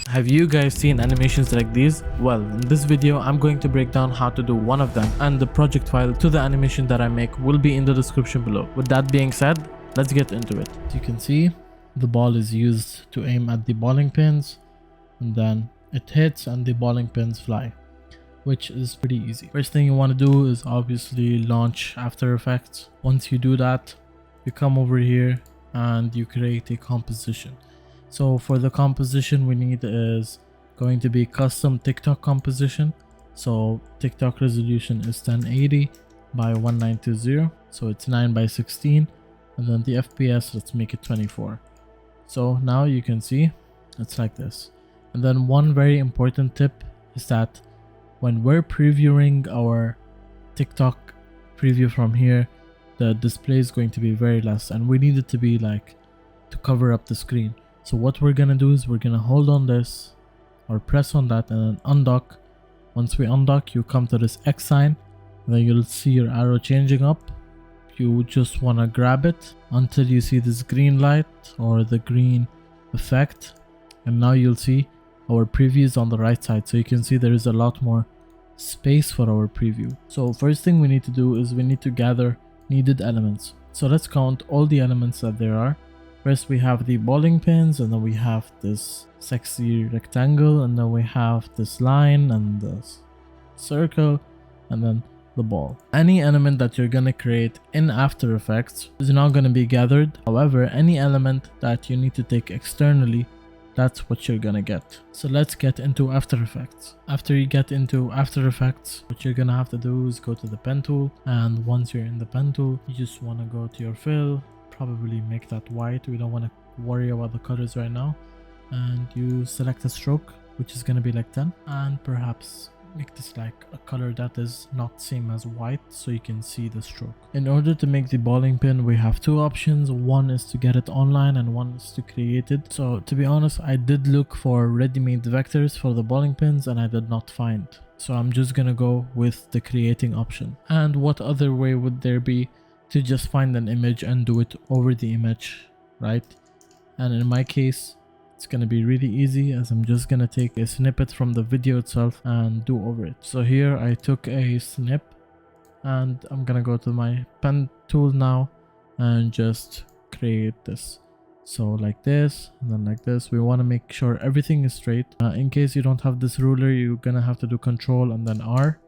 Have you guys seen animations like these? Well, in this video I'm going to break down how to do one of them, and the project file to the animation that I make will be in the description below. With that being said, let's get into it. As you can see, the ball is used to aim at the bowling pins, and then it hits and the bowling pins fly, which is pretty easy. First thing you want to do is obviously launch After Effects. Once you do that, you come over here and you create a composition. So for the composition we need is going to be custom TikTok composition. So TikTok resolution is 1080 by 1920, so it's 9 by 16, and then the FPS, let's make it 24. So now you can see it's like this. And then one very important tip is that when we're previewing our TikTok preview from here, the display is going to be very less, and we need it to be like to cover up the screen. So what we're gonna do is we're gonna hold on this or press on that and then undock. Once we undock, you come to this X sign, and then you'll see your arrow changing up. You just wanna grab it until you see this green light or the green effect, and now you'll see our preview is on the right side. So you can see there is a lot more space for our preview. So first thing we need to do is we need to gather needed elements. So let's count all the elements that there are. First we have the bowling pins, and then we have this sexy rectangle, and then we have this line and this circle, and then the ball. Any element that you're gonna create in After Effects is not gonna be gathered. However, any element that you need to take externally, that's what you're gonna get. So let's get into After Effects. After you get into After Effects, what you're gonna have to do is go to the pen tool, and once you're in the pen tool, you just wanna go to your fill, probably make that white. We don't want to worry about the colors right now, and you select a stroke which is going to be like 10, and perhaps make this like a color that is not same as white so you can see the stroke. In order to make the bowling pin, we have two options. One is to get it online and one is to create it. So to be honest, I did look for ready-made vectors for the bowling pins and I did not find, so I'm just gonna go with the creating option. And what other way would there be to just find an image and do it over the image, right? And in my case, it's gonna be really easy, as I'm just gonna take a snippet from the video itself and do over it. So here I took a snip, and I'm gonna go to my pen tool now and just create this. So like this, and then like this. We want to make sure everything is straight. In case you don't have this ruler, you're gonna have to do Control and then R.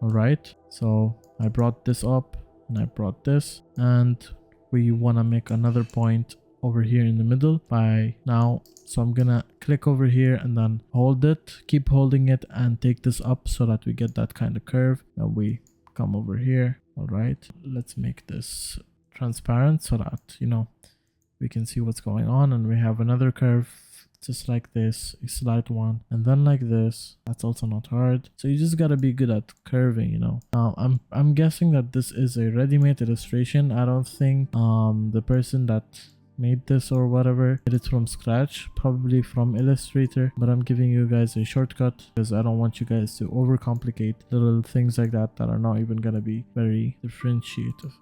All right, so I brought this up and I brought this, and we want to make another point over here in the middle by now. So I'm gonna click over here and then hold it, keep holding it, and take this up so that we get that kind of curve. Then we come over here. All right, let's make this transparent so that we can see what's going on. And we have another curve just like this, a slight one, and then like this. That's also not hard. So you just gotta be good at curving, I'm guessing that this is a ready-made illustration. I don't think the person that made this or whatever did it from scratch, probably from Illustrator, but I'm giving you guys a shortcut because I don't want you guys to overcomplicate little things like that are not even gonna be very differentiative.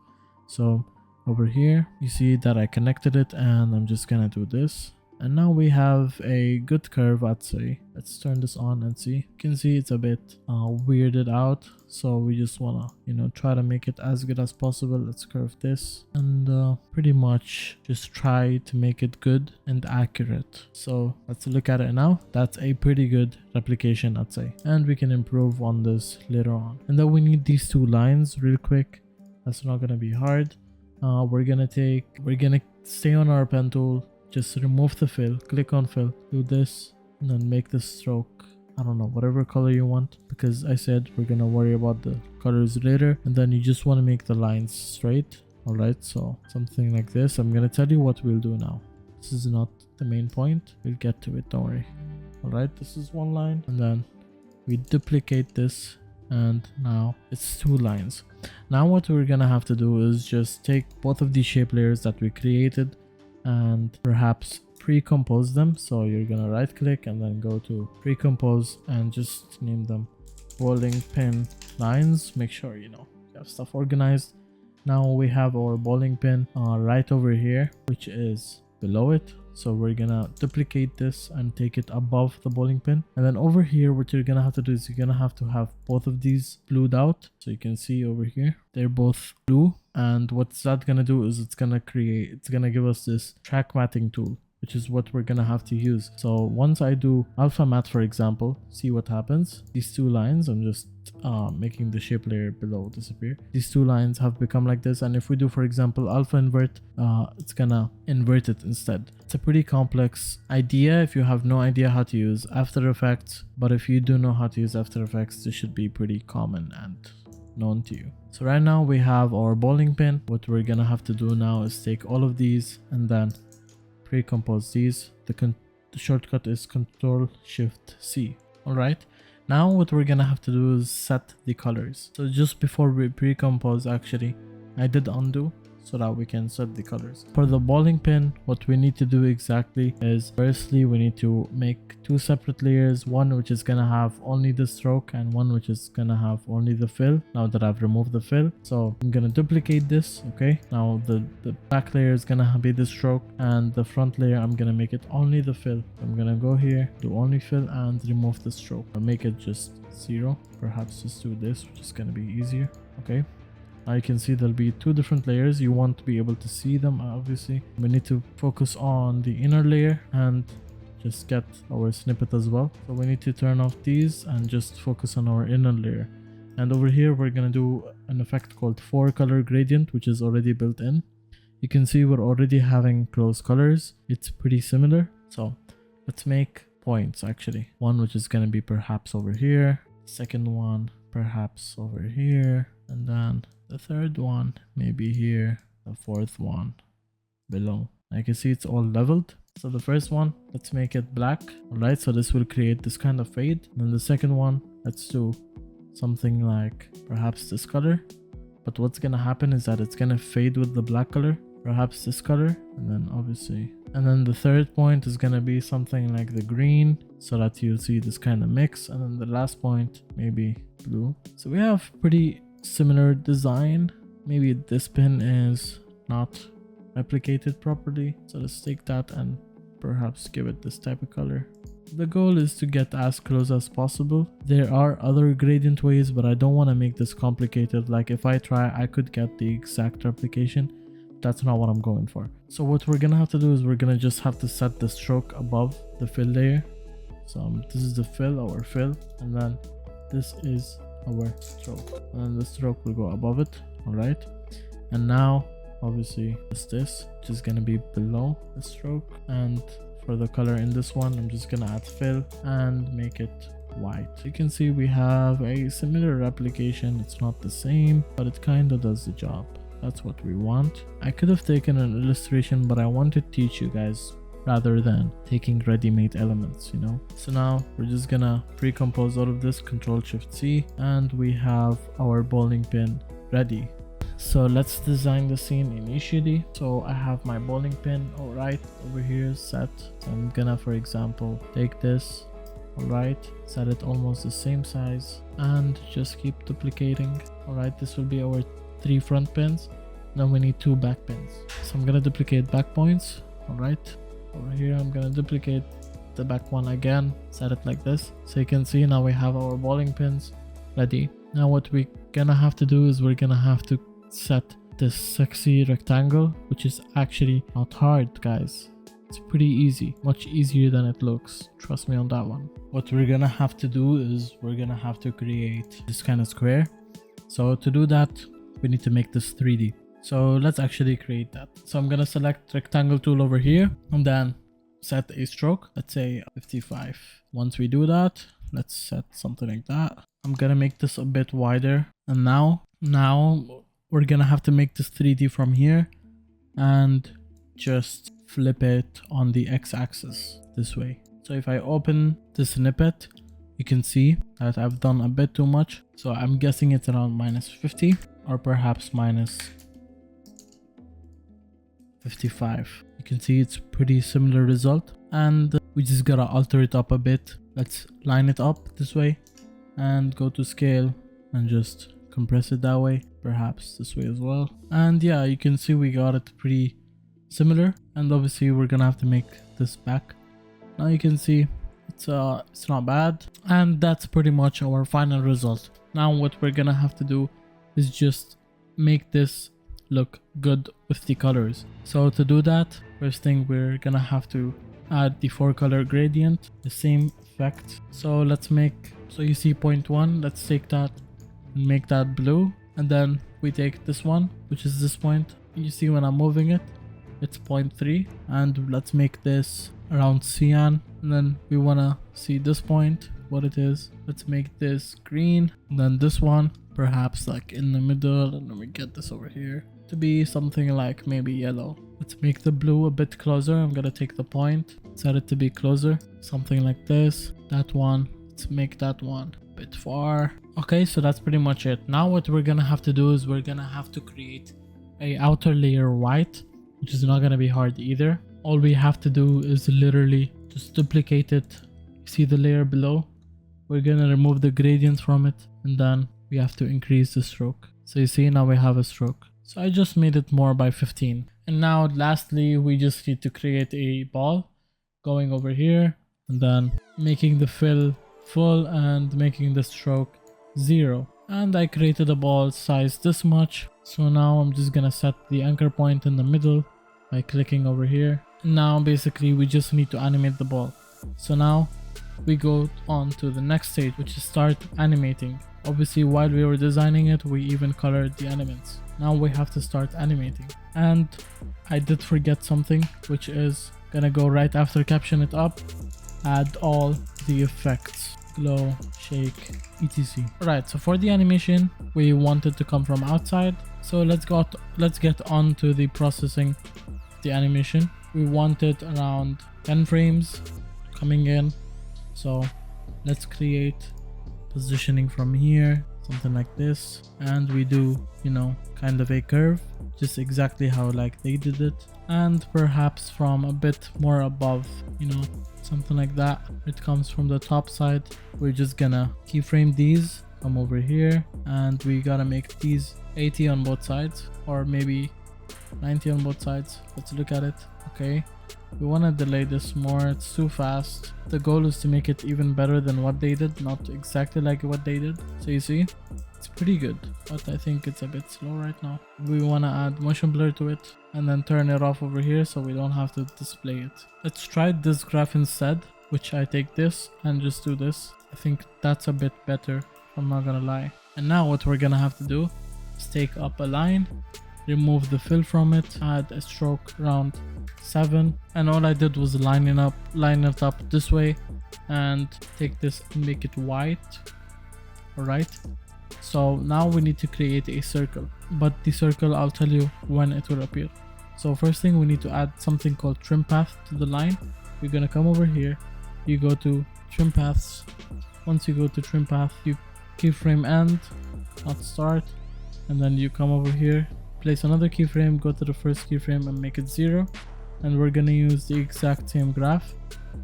So over here you see that I connected it, and I'm just gonna do this. And now we have a good curve, I'd say. Let's turn this on and see. You can see it's a bit weirded out, so we just wanna try to make it as good as possible. Let's curve this and pretty much just try to make it good and accurate. So let's look at it now. That's a pretty good replication, I'd say, and we can improve on this later on. And then we need these two lines real quick. That's not gonna be hard. We're gonna stay on our pen tool, just remove the fill, click on fill, do this, and then make the stroke, I don't know, whatever color you want, because I said we're gonna worry about the colors later. And then you just want to make the lines straight. All right, so something like this. I'm gonna tell you what we'll do now. This is not the main point, we'll get to it, don't worry. All right, this is one line, and then we duplicate this, and now it's two lines. Now what we're gonna have to do is just take both of these shape layers that we created and perhaps pre-compose them. So you're gonna right click and then go to pre-compose and just name them bowling pin lines. Make sure you have stuff organized. Now we have our bowling pin right over here, which is below it. So we're gonna duplicate this and take it above the bowling pin. And then over here, what you're gonna have to do is you're gonna have to have both of these blued out. So you can see over here, they're both blue. And what's that gonna do is it's gonna give us this track matting tool, which is what we're gonna have to use. So once I do alpha matte, for example, see what happens. These two lines, I'm just making the shape layer below disappear. These two lines have become like this, and if we do, for example, alpha invert, it's gonna invert it instead. It's a pretty complex idea if you have no idea how to use After Effects, but if you do know how to use After Effects, this should be pretty common and known to you. So right now we have our bowling pin. What we're gonna have to do now is take all of these and then pre-compose these. The shortcut is Ctrl-Shift-C. All right. Now what we're gonna have to do is set the colors. So just before we pre-compose, actually, I did undo so that we can set the colors. For the bowling pin, what we need to do exactly is, firstly, we need to make two separate layers, one which is gonna have only the stroke and one which is gonna have only the fill, now that I've removed the fill. So I'm gonna duplicate this, okay? Now the back layer is gonna be the stroke, and the front layer, I'm gonna make it only the fill. I'm gonna go here, do only fill and remove the stroke. I'll make it just 0. Perhaps just do this, which is gonna be easier, okay? Now you can see there'll be two different layers. You want to be able to see them, obviously. We need to focus on the inner layer and just get our snippet as well. So we need to turn off these and just focus on our inner layer. And over here, we're going to do an effect called 4-color gradient, which is already built in. You can see we're already having close colors. It's pretty similar. So let's make points, actually. One which is going to be perhaps over here. Second one, perhaps over here. And then the third one, maybe here. The fourth one, below. I can see it's all leveled. So the first one, let's make it black. Alright, so this will create this kind of fade. And then the second one, let's do something like perhaps this color. But what's gonna happen is that it's gonna fade with the black color. Perhaps this color. And then obviously. And then the third point is gonna be something like the green, so that you'll see this kind of mix. And then the last point, maybe blue. So we have pretty similar design. Maybe this pin is not replicated properly, so let's take that and perhaps give it this type of color. The goal is to get as close as possible. There are other gradient ways, but I don't want to make this complicated. Like if I try, I could get the exact replication. That's not what I'm going for. So what we're gonna have to do is we're gonna just have to set the stroke above the fill layer. So this is the fill, our fill, and then this is our stroke, and then the stroke will go above it. All right, and now obviously it's this, which is gonna be below the stroke. And for the color in this one, I'm just gonna add fill and make it white. You can see we have a similar replication. It's not the same, but it kind of does the job. That's what we want. I could have taken an illustration, but I want to teach you guys rather than taking ready-made elements, you know. So now we're just gonna pre-compose all of this, Ctrl-Shift-C, and we have our bowling pin ready. So let's design the scene initially. So I have my bowling pin, all right, over here set. So I'm gonna, for example, take this, all right, set it almost the same size and just keep duplicating. All right, this will be our 3 front pins. Now we need 2 back pins. So I'm gonna duplicate back points, all right. Over here, I'm gonna duplicate the back one again, set it like this. So you can see now we have our bowling pins ready. Now what we're gonna have to do is we're gonna have to set this sexy rectangle, which is actually not hard, guys. It's pretty easy, much easier than it looks. Trust me on that one. What we're gonna have to do is we're gonna have to create this kind of square. So to do that, we need to make this 3D. So let's actually create that. So I'm gonna select rectangle tool over here and then set a stroke, let's say 55. Once we do that, let's set something like that. I'm gonna make this a bit wider, and now we're gonna have to make this 3D from here and just flip it on the x-axis this way. So if I open the snippet, you can see that I've done a bit too much. So I'm guessing it's around -50 or perhaps -55. You can see it's pretty similar result, and we just gotta alter it up a bit. Let's line it up this way and go to scale and just compress it that way, perhaps this way as well. And yeah, you can see we got it pretty similar. And obviously we're gonna have to make this back. Now you can see it's not bad, and that's pretty much our final result. Now what we're gonna have to do is just make this look good with the colors. So to do that, first thing we're gonna have to add the 4-color gradient, the same effect. So let's make, so you see 0.1, let's take that and make that blue, and then we take this one, which is this point. You see when I'm moving it, it's 0.3, and let's make this around cyan, and then we want to see this point, what it is. Let's make this green, and then this one perhaps like in the middle, and then we get this over here to be something like maybe yellow. Let's make the blue a bit closer. I'm gonna take the point, set it to be closer, something like this. That one, let's make that one a bit far. Okay, so that's pretty much it. Now what we're gonna have to do is we're gonna have to create a outer layer white, which is not gonna be hard either. All we have to do is literally just duplicate it. You see the layer below? We're gonna remove the gradient from it, and then we have to increase the stroke. So you see now we have a stroke. So I just made it more by 15. And now lastly, we just need to create a ball going over here, and then making the fill full and making the stroke 0. And I created a ball size this much. So now I'm just gonna set the anchor point in the middle by clicking over here. And now basically we just need to animate the ball. So now we go on to the next stage, which is start animating. Obviously while we were designing it, we even colored the elements. Now we have to start animating. And I did forget something, which is gonna go right after caption it up, add all the effects, glow, shake, etc. Alright, so for the animation, we want it to come from outside. So let's get on to the processing of the animation. We want it around 10 frames coming in. So let's create positioning from here, something like this, and we do, you know, kind of a curve, just exactly how like they did it, and perhaps from a bit more above, you know, something like that. It comes from the top side. We're just gonna keyframe these, come over here, and we gotta make these 80 on both sides, or maybe 90 on both sides. Let's look at it. Okay, we want to delay this more, it's too fast. The goal is to make it even better than what they did, not exactly like what they did. So you see, it's pretty good, but I think it's a bit slow right now. We want to add motion blur to it and then turn it off over here so we don't have to display it. Let's try this graph instead, which I take this and just do this. I think that's a bit better, I'm not gonna lie. And now what we're gonna have to do is take up a line, remove the fill from it, add a stroke around 7, and all I did was line it up this way and take this and make it white. Alright, so now we need to create a circle, but the circle I'll tell you when it will appear. So first thing, we need to add something called trim path to the line. You're gonna come over here, you go to trim paths. Once you go to trim path, you keyframe end, not start, and then you come over here, place another keyframe, go to the first keyframe and make it 0. And we're gonna use the exact same graph,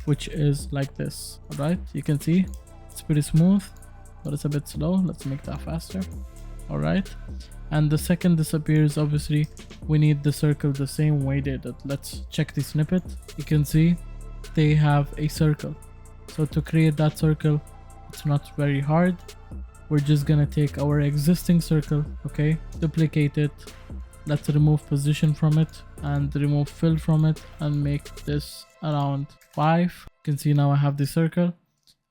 which is like this. Alright, you can see it's pretty smooth, but it's a bit slow. Let's make that faster. Alright, and the second this appears, obviously we need the circle the same way they did. Let's check the snippet. You can see they have a circle. So to create that circle, it's not very hard. We're just gonna take our existing circle, okay, duplicate it. Let's remove position from it and remove fill from it and make this around 5. You can see now I have the circle.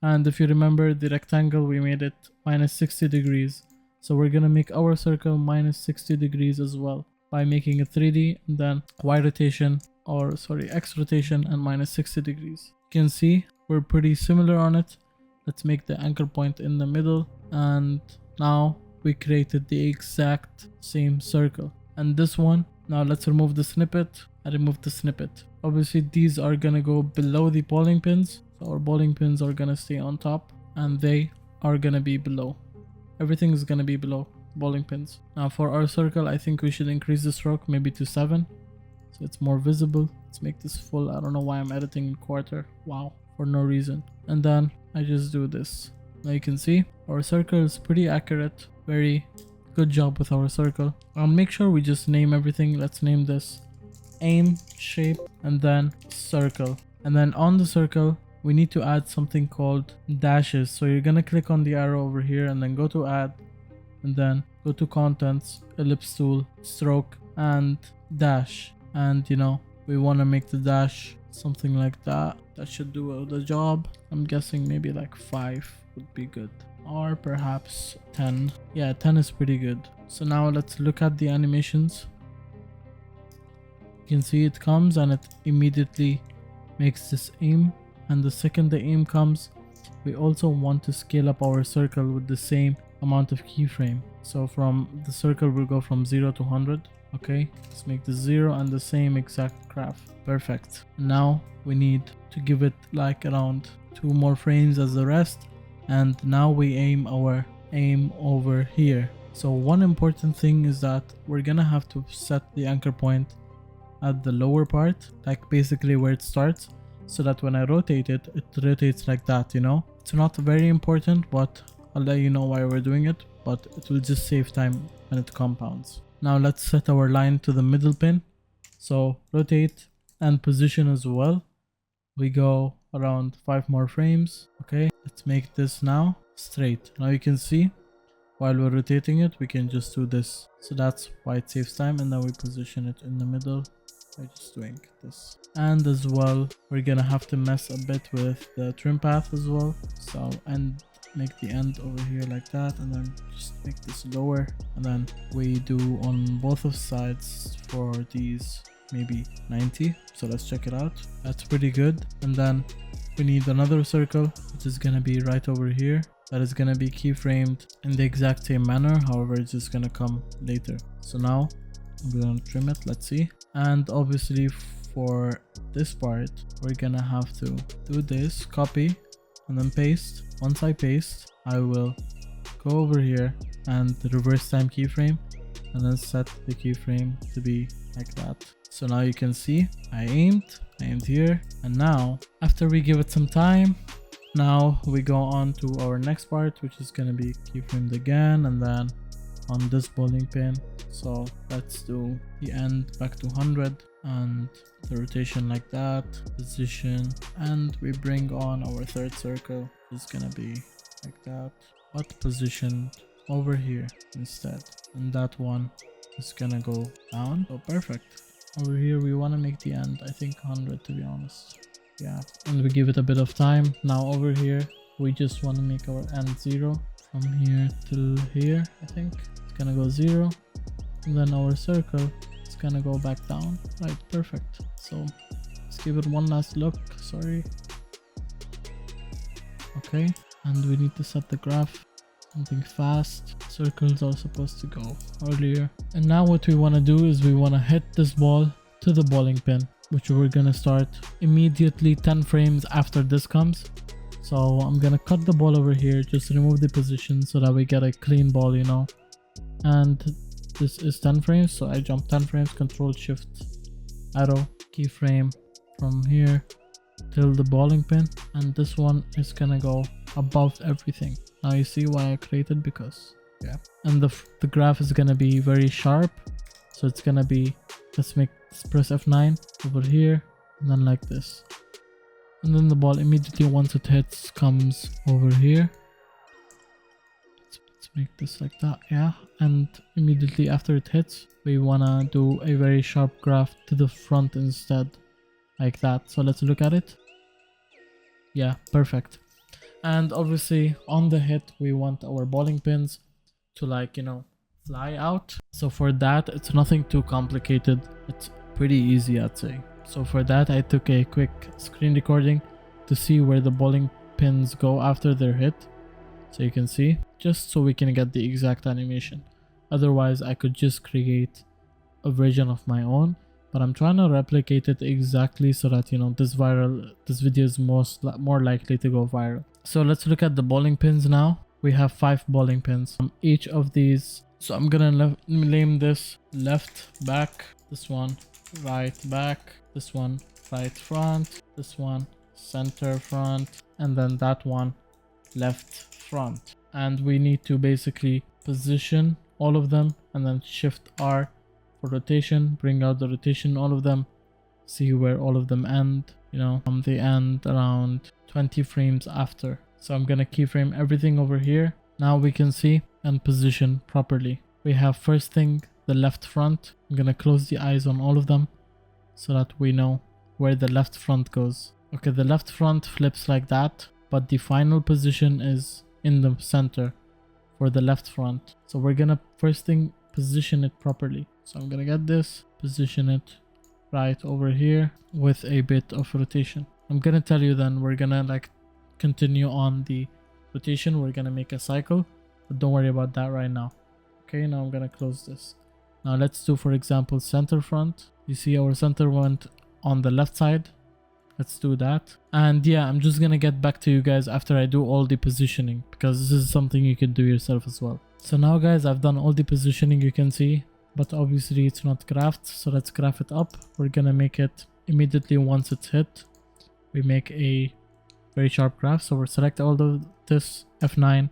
And if you remember the rectangle, we made it minus 60 degrees. So we're gonna make our circle minus 60 degrees as well by making a 3D and then Y rotation, or sorry, X rotation and minus 60 degrees. You can see we're pretty similar on it. Let's make the anchor point in the middle, and now we created the exact same circle. And this one, now let's remove the snippet. I removed the snippet. Obviously these are gonna go below the bowling pins, so our bowling pins are gonna stay on top and they are gonna be below. Everything is gonna be below bowling pins. Now for our circle, I think we should increase the stroke maybe to 7 so it's more visible. Let's make this full. I don't know why I'm editing in quarter, wow, for no reason. And then I just do this. Now you can see our circle is pretty accurate. Very good job with our circle. I'll make sure we just name everything. Let's name this aim shape and then circle. And then on the circle, we need to add something called dashes. So you're gonna click on the arrow over here and then go to add, and then go to contents, ellipse tool, stroke, and dash. And you know, we want to make the dash something like that. That should do the job. I'm guessing maybe like 5 would be good, or perhaps 10. Yeah, 10 is pretty good. So now let's look at the animations. You can see it comes and it immediately makes this aim, and the second the aim comes, we also want to scale up our circle with the same amount of keyframe. So from the circle will go from 0 to 100. Okay, let's make the 0 and the same exact graph. Perfect. Now we need to give it like around 2 more frames as the rest, and now we aim our aim over here. So one important thing is that we're gonna have to set the anchor point at the lower part, like basically where it starts, so that when I rotate it, it rotates like that, you know. It's not very important, but I'll let you know why we're doing it, but it will just save time when it compounds. Now let's set our line to the middle pin. So rotate and position as well. We go around 5 more frames. Okay, let's make this now straight. Now you can see while we're rotating it, we can just do this. So that's why it saves time, and then we position it in the middle by just doing this. And as well, we're gonna have to mess a bit with the trim path as well. So, and make the end over here like that, and then just make this lower, and then we do on both of sides for these maybe 90. So let's check it out. That's pretty good. And then we need another circle, which is gonna be right over here. That is gonna be keyframed in the exact same manner, however it's just gonna come later. So now I'm gonna trim it, let's see. And obviously for this part, we're gonna have to do this, copy and then paste. Once I paste, I will go over here and the reverse time keyframe, and then set the keyframe to be like that. So now you can see I aimed here, and now after we give it some time, now we go on to our next part, which is going to be keyframed again, and then on this bowling pin. So let's do the end back to 100 and the rotation like that, position, and we bring on our third circle. It's gonna be like that, but positioned over here instead, and that one is gonna go down. So perfect. Over here we want to make the end, I think 100 to be honest. Yeah, and we give it a bit of time. Now over here we just want to make our end 0 from here till here. I think it's gonna go 0, and then our circle is gonna go back down. Right, perfect. So let's give it one last look. Sorry. Okay, and we need to set the graph something fast. Circles are supposed to go earlier. And now what we want to do is we want to hit this ball to the bowling pin, which we're gonna start immediately 10 frames after this comes. So I'm gonna cut the ball over here, just remove the position so that we get a clean ball, you know. And this is 10 frames, so I jump 10 frames, control shift arrow, keyframe from here till the bowling pin, and this one is gonna go above everything. Now you see why I created, because yeah. And the graph is gonna be very sharp, so it's gonna be, let's press F9 over here, and then like this, and then the ball immediately once it hits comes over here. Let's make this like that, yeah. And immediately after it hits, we wanna do a very sharp graph to the front instead, like that. So let's look at it. Yeah, perfect. And obviously on the hit we want our bowling pins to, like, you know, fly out. So for that, it's nothing too complicated, it's pretty easy, I'd say. So for that I took a quick screen recording to see where the bowling pins go after they're hit, so you can see, just so we can get the exact animation. Otherwise I could just create a version of my own, but I'm trying to replicate it exactly so that, you know, this video is more likely to go viral. So let's look at the bowling pins now. We have 5 bowling pins from each of these. So I'm gonna name this left back, this one right back, this one right front, this one center front, and then that one left front. And we need to basically position all of them, and then shift R for rotation, bring out the rotation, all of them see where all of them end. You know, they end around 20 frames after. So I'm gonna keyframe everything over here. Now we can see and position properly. We have first thing, the left front. I'm gonna close the eyes on all of them so that we know where the left front goes. Okay, the left front flips like that, but the final position is in the center for the left front. So we're gonna first thing position it properly. So I'm gonna get this, position it right over here with a bit of rotation. I'm gonna tell you then we're gonna like continue on the rotation. We're gonna make a cycle, but don't worry about that right now. Okay, now I'm gonna close this. Now let's do, for example, center front. You see our center went on the left side. Let's do that. And yeah, I'm just gonna get back to you guys after I do all the positioning, because this is something you can do yourself as well. So now guys, I've done all the positioning, you can see, but obviously it's not graphed. So let's graph it up. We're gonna make it immediately once it's hit. We make a very sharp graph. So we'll select all of this, F9.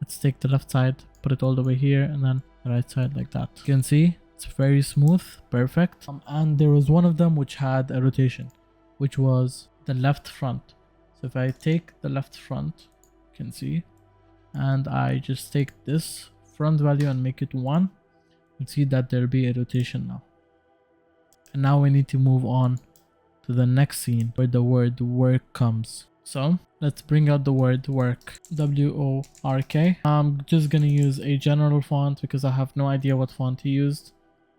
Let's take the left side, put it all the way here, and then the right side like that. You can see it's very smooth, perfect. And there was one of them which had a rotation, which was the left front. So if I take the left front, you can see, and I just take this front value and make it 1, you see that there'll be a rotation now. And now we need to move on to the next scene where the word work comes. So let's bring out the word work, W-O-R-K. I'm just gonna use a general font because I have no idea what font he used.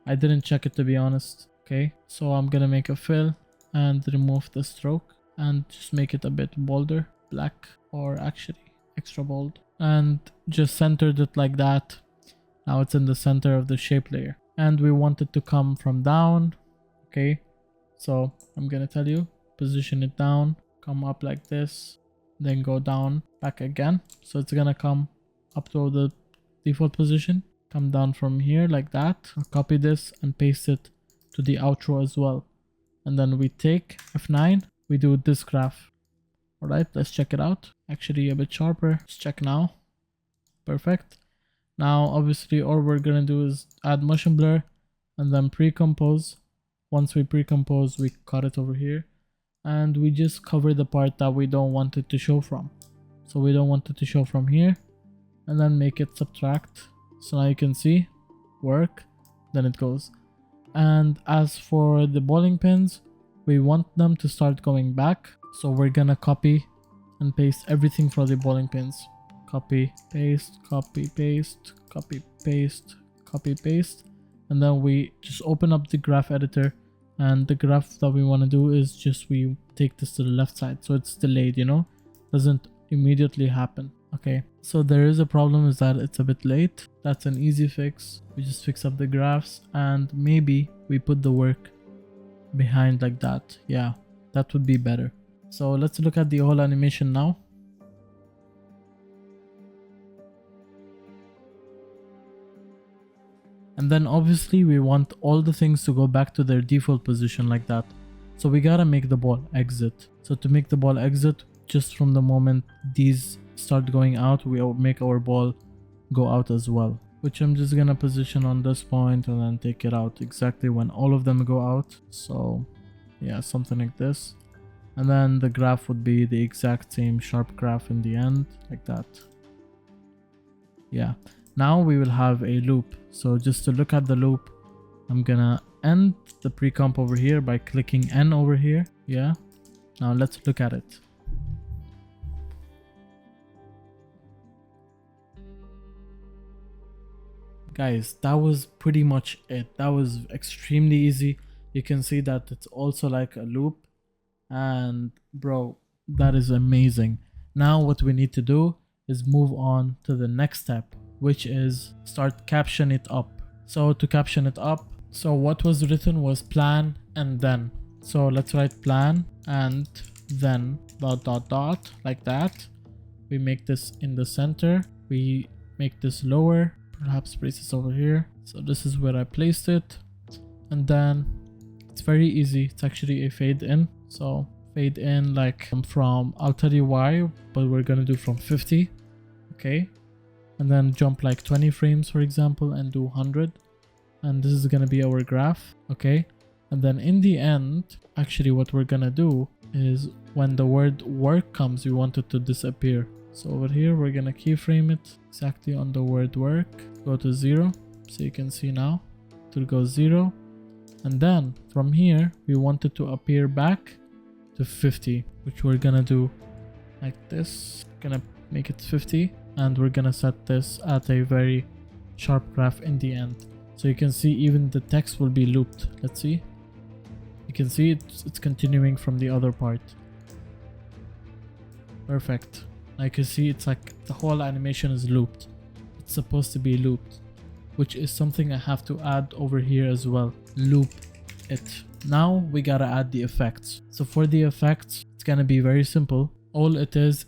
I didn't check it, to be honest. Okay, so I'm gonna make a fill and remove the stroke and just make it a bit bolder, black, or actually extra bold, and just centered it like that. Now it's in the center of the shape layer, and we want it to come from down. Okay, so I'm gonna tell you, position it down, come up like this, then go down, back again. So it's gonna come up to the default position, come down from here like that. I'll copy this and paste it to the outro as well. And then we take F9, we do this graph. All right, let's check it out. Actually a bit sharper. Let's check now. Perfect. Now obviously all we're gonna do is add motion blur and then pre-compose. Once we pre-compose, we cut it over here and we just cover the part that we don't want it to show from. So we don't want it to show from here, and then make it subtract. So now you can see work, then it goes. And as for the bowling pins, we want them to start going back. So we're gonna copy and paste everything for the bowling pins. Copy, paste, copy, paste, copy, paste, copy, paste. And then we just open up the graph editor, and the graph that we want to do is just we take this to the left side. So it's delayed, you know, doesn't immediately happen. Okay, so there is a problem, is that it's a bit late. That's an easy fix. We just fix up the graphs and maybe we put the work behind like that. Yeah, that would be better. So let's look at the whole animation now. And then obviously we want all the things to go back to their default position like that. So we gotta make the ball exit. So to make the ball exit, just from the moment these start going out, we will make our ball go out as well, which I'm just gonna position on this point and then take it out exactly when all of them go out. So yeah, something like this. And then the graph would be the exact same sharp graph in the end, like that. Yeah, now we will have a loop. So just to look at the loop, I'm gonna end the pre-comp over here by clicking N over here. Yeah, now let's look at it. Guys, that was pretty much it. That was extremely easy. You can see that it's also like a loop, and bro, that is amazing. Now what we need to do is move on to the next step, which is start caption it up. So to caption it up, so what was written was plan and then. So let's write plan and then dot dot dot like that. We make this in the center, we make this lower, perhaps place this over here. So this is where I placed it, and then it's very easy. It's actually a fade in. So fade in like from, I'll tell you why, but we're gonna do from 50. Okay, and then jump like 20 frames for example and do 100, and this is gonna be our graph. Okay, And then in the end, actually what we're gonna do is when the word work comes, we want it to disappear. So over here, we're gonna keyframe it exactly on the word work. Go to 0. So you can see now it will go 0. And then from here, we want it to appear back to 50, which we're gonna do like this. Gonna make it 50. And we're gonna set this at a very sharp graph in the end. So you can see even the text will be looped. Let's see. You can see it's continuing from the other part. Perfect. I can see it's like the whole animation is looped. It's supposed to be looped, which is something I have to add over here as well. Loop it. Now we gotta add the effects. So for the effects, it's gonna be very simple. All it is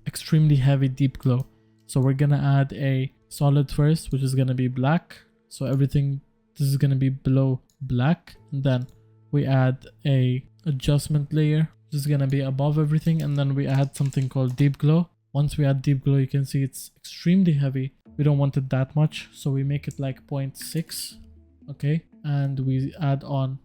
extremely heavy deep glow. So we're gonna add a solid first, which is gonna be black. So everything, this is gonna be below black. And then we add a adjustment layer. This is gonna be above everything. And then we add something called deep glow. Once we add deep glow, you can see it's extremely heavy. We don't want it that much. So we make it like 0.6. Okay. And we add on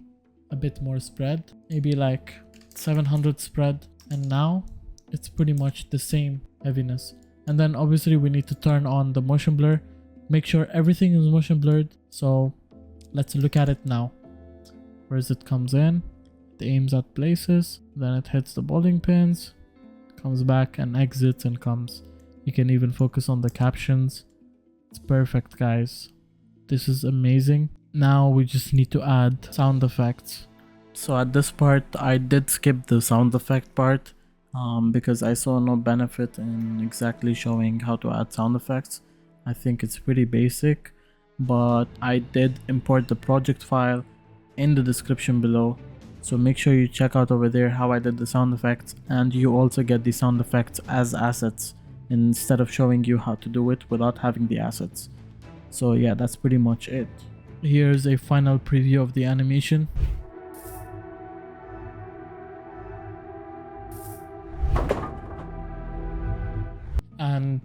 a bit more spread, maybe like 700 spread. And now it's pretty much the same heaviness. And then obviously we need to turn on the motion blur. Make sure everything is motion blurred. So let's look at it now. Whereas it comes in, it aims at places, then it hits the bowling pins, comes back and exits and comes. You can even focus on the captions. It's perfect, guys. This is amazing. Now we just need to add sound effects. So at this part, I did skip the sound effect part because I saw no benefit in exactly showing how to add sound effects. I think it's pretty basic, but I did import the project file in the description below. So make sure you check out over there how I did the sound effects, and you also get the sound effects as assets instead of showing you how to do it without having the assets. So yeah, that's pretty much it. Here's a final preview of the animation. And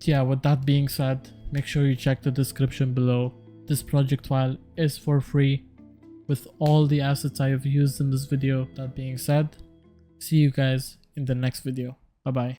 yeah, with that being said, make sure you check the description below. This project file is for free with all the assets I have used in this video. That being said, see you guys in the next video. Bye bye.